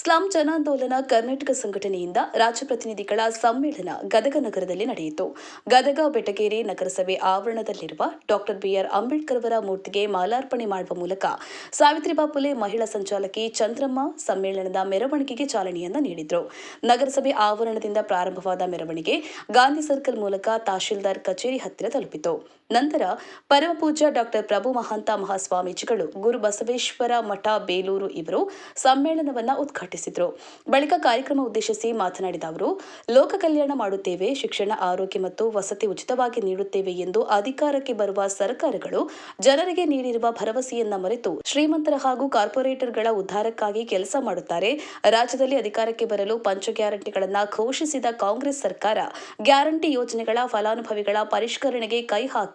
Slum ಜನಾಂದೋಲನ ಕರ್ನಾಟಕ ಸಂಘಟನೆಯಿಂದ ರಾಜ್ಯ ಪ್ರತಿನಿಧಿಗಳ ಸಮ್ಮೇಳನ ಗದಗ ನಗರದಲ್ಲಿ ನಡೆಯಿತು. ಗದಗ ಬೆಟಗೇರಿ ನಗರಸಭೆ ಆವರಣದಲ್ಲಿರುವ ಡಾಕ್ಟರ್ ಬಿಆರ್ ಅಂಬೇಡ್ಕರ್ ಅವರ ಮೂರ್ತಿಗೆ ಮಾಲಾರ್ಪಣೆ ಮಾಡುವ ಮೂಲಕ ಸಾವಿತ್ರಿಬಾ ಫುಲೆ ಮಹಿಳಾ ಸಂಚಾಲಕಿ ಚಂದ್ರಮ್ಮ ಸಮ್ಮೇಳನದ ಮೆರವಣಿಗೆಗೆ ಚಾಲನೆಯನ್ನ ನೀಡಿದರು. ನಗರಸಭೆ ಆವರಣದಿಂದ ಪ್ರಾರಂಭವಾದ ಮೆರವಣಿಗೆ ಗಾಂಧಿ ಸರ್ಕಲ್ ಮೂಲಕ ತಹಶೀಲ್ದಾರ್ ಕಚೇರಿ ಹತ್ತಿರ ತಲುಪಿತು. ನಂತರ ಪರಮಪೂಜ್ಯ ಡಾಕ್ಟರ್ ಪ್ರಭು ಮಹಾಂತ ಮಹಾಸ್ವಾಮೀಜಿಗಳು ಗುರು ಬಸವೇಶ್ವರ ಮಠ ಬೇಲೂರು ಇವರು ಸಮ್ಮೇಳನವನ್ನು ಉದ್ಘಾಟಿಸಿದರು. ಬಳಿಕ ಕಾರ್ಯಕ್ರಮ ಉದ್ದೇಶಿಸಿ ಮಾತನಾಡಿದ ಅವರು, ಲೋಕ ಕಲ್ಯಾಣ ಮಾಡುತ್ತೇವೆ, ಶಿಕ್ಷಣ, ಆರೋಗ್ಯ ಮತ್ತು ವಸತಿ ಉಚಿತವಾಗಿ ನೀಡುತ್ತೇವೆ ಎಂದು ಅಧಿಕಾರಕ್ಕೆ ಬರುವ ಸರ್ಕಾರಗಳು ಜನರಿಗೆ ನೀಡಿರುವ ಭರವಸೆಯನ್ನ ಮರೆತು ಶ್ರೀಮಂತರ ಹಾಗೂ ಕಾರ್ಪೊರೇಟರ್ಗಳ ಉದ್ಧಾರಕ್ಕಾಗಿ ಕೆಲಸ ಮಾಡುತ್ತಾರೆ. ರಾಜ್ಯದಲ್ಲಿ ಅಧಿಕಾರಕ್ಕೆ ಬರಲು ಪಂಚ ಗ್ಯಾರಂಟಿಗಳನ್ನು ಘೋಷಿಸಿದ ಕಾಂಗ್ರೆಸ್ ಸರ್ಕಾರ ಗ್ಯಾರಂಟಿ ಯೋಜನೆಗಳ ಫಲಾನುಭವಿಗಳ ಪರಿಷ್ಕರಣೆಗೆ ಕೈ ಹಾಕಿ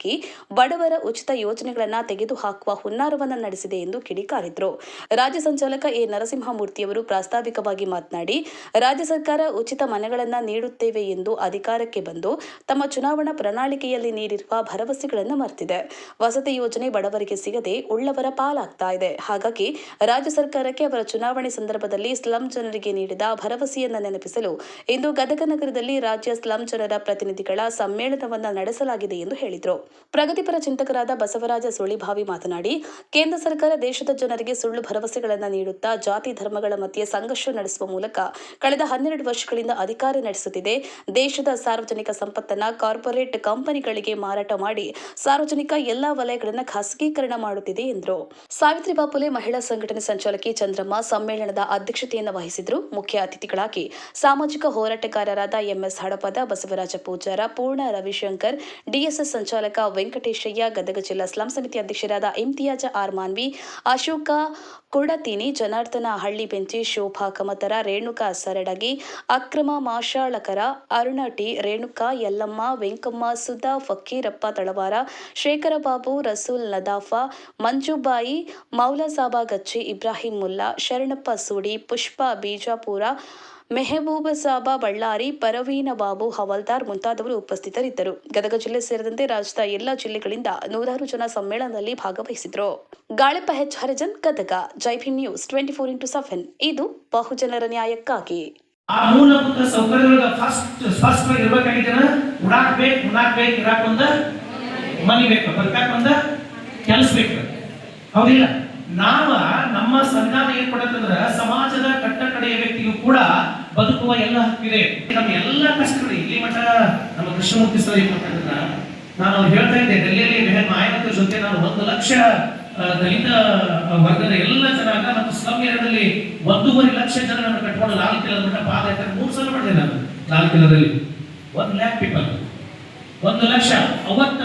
ಬಡವರ ಉಚಿತ ಯೋಜನೆಗಳನ್ನು ತೆಗೆದುಹಾಕುವ ಹುನ್ನಾರವನ್ನು ನಡೆಸಿದೆ ಎಂದು ಕಿಡಿಕಾರಿದರು. ರಾಜ್ಯ ಸಂಚಾಲಕ ಎ ನರಸಿಂಹಮೂರ್ತಿಯವರು ಪ್ರಾಸ್ತಾವಿಕವಾಗಿ ಮಾತನಾಡಿ, ರಾಜ್ಯ ಸರ್ಕಾರ ಉಚಿತ ಮನೆಗಳನ್ನು ನೀಡುತ್ತೇವೆ ಎಂದು ಅಧಿಕಾರಕ್ಕೆ ಬಂದು ತಮ್ಮ ಚುನಾವಣಾ ಪ್ರಣಾಳಿಕೆಯಲ್ಲಿ ನೀಡಿರುವ ಭರವಸೆಗಳನ್ನು ಮರೆತಿದೆ. ವಸತಿ ಯೋಜನೆ ಬಡವರಿಗೆ ಸಿಗದೆ ಉಳ್ಳವರ ಪಾಲಾಗ್ತಾ ಇದೆ. ಹಾಗಾಗಿ ರಾಜ್ಯ ಸರ್ಕಾರಕ್ಕೆ ಅವರ ಚುನಾವಣೆ ಸಂದರ್ಭದಲ್ಲಿ ಸ್ಲಂ ಜನರಿಗೆ ನೀಡಿದ ಭರವಸೆಯನ್ನು ನೆನಪಿಸಲು ಇಂದು ಗದಗ ನಗರದಲ್ಲಿ ರಾಜ್ಯ ಸ್ಲಂ ಜನರ ಪ್ರತಿನಿಧಿಗಳ ಸಮ್ಮೇಳನವನ್ನು ನಡೆಸಲಾಗಿದೆ ಎಂದು ಹೇಳಿದರು. ಪ್ರಗತಿಪರ ಚಿಂತಕರಾದ ಬಸವರಾಜ ಸುಳಿಭಾವಿ ಮಾತನಾಡಿ, ಕೇಂದ್ರ ಸರ್ಕಾರ ದೇಶದ ಜನರಿಗೆ ಸುಳ್ಳು ಭರವಸೆಗಳನ್ನು ನೀಡುತ್ತಾ ಜಾತಿ ಧರ್ಮಗಳ ಮಧ್ಯೆ ಸಂಘರ್ಷ ನಡೆಸುವ ಮೂಲಕ ಕಳೆದ 12 ವರ್ಷಗಳಿಂದ ಅಧಿಕಾರ ನಡೆಸುತ್ತಿದೆ. ದೇಶದ ಸಾರ್ವಜನಿಕ ಸಂಪತ್ತನ್ನು ಕಾರ್ಪೊರೇಟ್ ಕಂಪನಿಗಳಿಗೆ ಮಾರಾಟ ಮಾಡಿ ಸಾರ್ವಜನಿಕ ಎಲ್ಲಾ ವಲಯಗಳನ್ನು ಖಾಸಗೀಕರಣ ಮಾಡುತ್ತಿದೆ ಎಂದರು. ಸಾವಿತ್ರಿಬಾ ಫುಲೆ ಮಹಿಳಾ ಸಂಘಟನೆ ಸಂಚಾಲಕಿ ಚಂದ್ರಮ್ಮ ಸಮ್ಮೇಳನದ ಅಧ್ಯಕ್ಷತೆಯನ್ನು ವಹಿಸಿದ್ರು. ಮುಖ್ಯ ಅತಿಥಿಗಳಾಗಿ ಸಾಮಾಜಿಕ ಹೋರಾಟಗಾರರಾದ ಎಂಎಸ್ ಹಡಪದ, ಬಸವರಾಜ ಪೂಜಾರ, ಪೂರ್ಣ ರವಿಶಂಕರ್, ಡಿಎಸ್ಎಸ್ ಸಂಚಾಲಕ ವೆಂಕಟೇಶಯ್ಯ, ಗದಗ ಜಿಲ್ಲಾ ಸ್ಲಂ ಸಮಿತಿ ಅಧ್ಯಕ್ಷರಾದ ಇಮ್ತಿಯಾಜ ಆರ್ ಮಾನ್ವಿ, ಅಶೋಕ ಕುಡತೀನಿ, ಜನಾರ್ದನ ಹಳ್ಳಿ ಬೆಂಚಿ, ಶೋಭಾ ಕಮತರ, ರೇಣುಕಾ ಸರಡಗಿ, ಅಕ್ರಮ ಮಾಶಾಳಕರ, ಅರುಣ ಟಿ, ರೇಣುಕಾ, ಯಲ್ಲಮ್ಮ, ವೆಂಕಮ್ಮ, ಸುಧಾ, ಫಕೀರಪ್ಪ ತಳವಾರ, ಶೇಖರ ಬಾಬು, ರಸೂಲ್ ನದಾಫಾ, ಮಂಜುಬಾಯಿ, ಮೌಲಾಸಾಬಾ ಗಚ್ಚಿ, ಇಬ್ರಾಹಿಂ ಮುಲ್ಲಾ, ಶರಣಪ್ಪ ಸೂಡಿ, ಪುಷ್ಪ ಬೀಜಾಪುರ, ಮೆಹಬೂಬ ಸಾಬಾ ಬಳ್ಳಾರಿ, ಪರವೀನ ಬಾಬು ಹವಾಲ್ದಾರ್ ಮುಂತಾದವರು ಉಪಸ್ಥಿತರಿದ್ದರು. ಗದಗ ಜಿಲ್ಲೆ ಸೇರಿದಂತೆ ರಾಜ್ಯದ ಎಲ್ಲಾ ಜಿಲ್ಲೆಗಳಿಂದ 100 ಜನ ಸಮ್ಮೇಳನದಲ್ಲಿ ಭಾಗವಹಿಸಿದ್ರು. ಗಾಳಿಪ ಹೆಚ್ ಹರಿಜನ್, ಗದಗ. ಜೈ ಭೀಮ್ ನ್ಯೂಸ್ 24x7 ಇದು ಬಹುಜನರ ನ್ಯಾಯಕ್ಕಾಗಿ. ಆ ಮೂಲಭೂತ ಸೌಕರ್ಯಗಳ ಸ್ಪಷ್ಟವಾಗಿ ಇರಬೇಕಾಗಿದ್ದೇನೆ. ಉಡಾಕ್ಬೇಕು, ಇರಾಕ್ ಒಂದ ಮನಿ ಬೇಕು, ಬರ್ಕಾಕ್ ಒಂದ ಕೆಲಸ ಬೇಕು. ಹೌದಿಲ್ಲ? ನಮ್ಮ ಸಂವಿಧಾನ ಏನ್ ಕೊಡತ್ತಂದ್ರ ಸಮಾಜದ ಕಟ್ಟಕಡೆಯ ವ್ಯಕ್ತಿಗೂ ಕೂಡ ಬದುಕುವ ಎಲ್ಲ ಹಕ್ಕಿದೆ. ನಮ್ಮ ಎಲ್ಲ ಕಷ್ಟಗಳು ಇಲ್ಲಿ ಮಠ ನಮ್ಮ ಕೃಷ್ಣಮೂರ್ತಿ ಸರ್ ಏನ್ ಮಾಡ್ತಾ ನಾನು ಹೇಳ್ತಾ ಇದ್ದೆ, ಡೆಲ್ಲಿಯಲ್ಲಿ ಮಾಯನತ್ರ ಜೊತೆ ನಾನು 1 ಲಕ್ಷ ದಲಿತ ವರ್ಗದ ಎಲ್ಲ ಜನಾಂಗ ಮತ್ತು ಸ್ಲಂ ಏರಿಯಾದಲ್ಲಿ 1.5 ಲಕ್ಷ ಜನರನ್ನು ಕಟ್ಕೊಂಡು ಲಾಲ್ ಕಿಲದ ಮಠ ಪಾದಯಾತ್ರೆ 3 ಸಲ ಮಾಡಿದೆ ನಾನು. ಲಾಲ್ ಕಿಲದಲ್ಲಿ 1 lakh people, 1 ಲಕ್ಷ ಅವತ್ತ